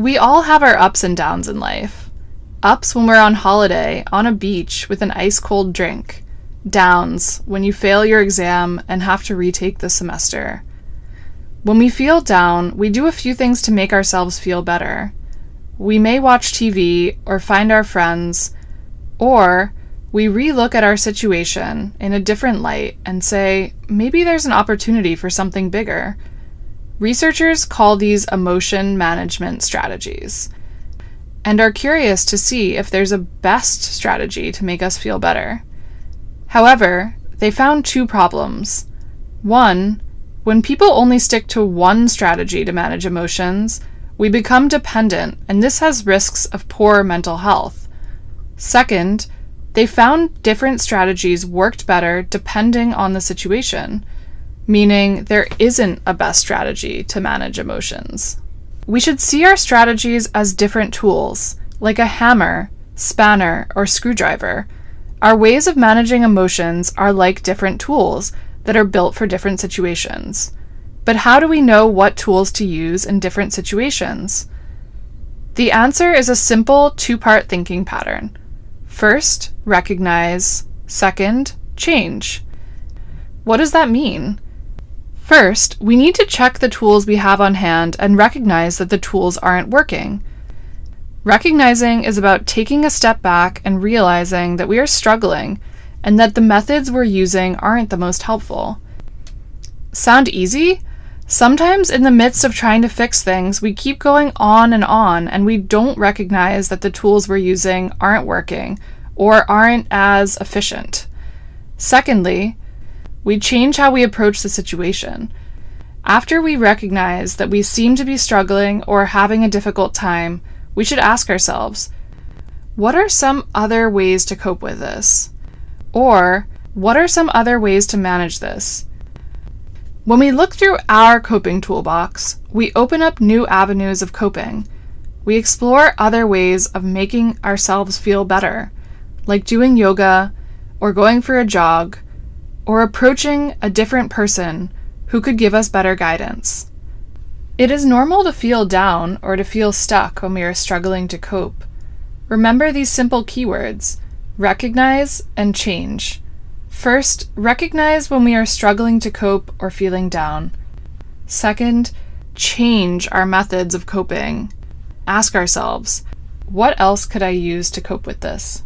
We all have our ups and downs in life. Ups when we're on holiday, on a beach with an ice-cold drink. Downs when you fail your exam and have to retake the semester. When we feel down, we do a few things to make ourselves feel better. We may watch TV or find our friends, or we re-look at our situation in a different light and say, maybe there's an opportunity for something bigger. Researchers call these emotion management strategies and are curious to see if there's a best strategy to make us feel better. However, they found two problems. One, when people only stick to one strategy to manage emotions, we become dependent, and this has risks of poor mental health. Second, they found different strategies worked better depending on the situation, meaning there isn't a best strategy to manage emotions. We should see our strategies as different tools, like a hammer, spanner, or screwdriver. Our ways of managing emotions are like different tools that are built for different situations. But how do we know what tools to use in different situations? The answer is a simple two-part thinking pattern. First, recognize. Second, change. What does that mean? First, we need to check the tools we have on hand and recognize that the tools aren't working. Recognizing is about taking a step back and realizing that we are struggling and that the methods we're using aren't the most helpful. Sound easy? Sometimes in the midst of trying to fix things, we keep going on and we don't recognize that the tools we're using aren't working or aren't as efficient. Secondly, we change how we approach the situation. After we recognize that we seem to be struggling or having a difficult time, we should ask ourselves, what are some other ways to cope with this? Or, what are some other ways to manage this? When we look through our coping toolbox, we open up new avenues of coping. We explore other ways of making ourselves feel better, like doing yoga, or going for a jog, or approaching a different person who could give us better guidance. It is normal to feel down or to feel stuck when we are struggling to cope. Remember these simple keywords: recognize and change. First, recognize when we are struggling to cope or feeling down. Second, change our methods of coping. Ask ourselves, what else could I use to cope with this?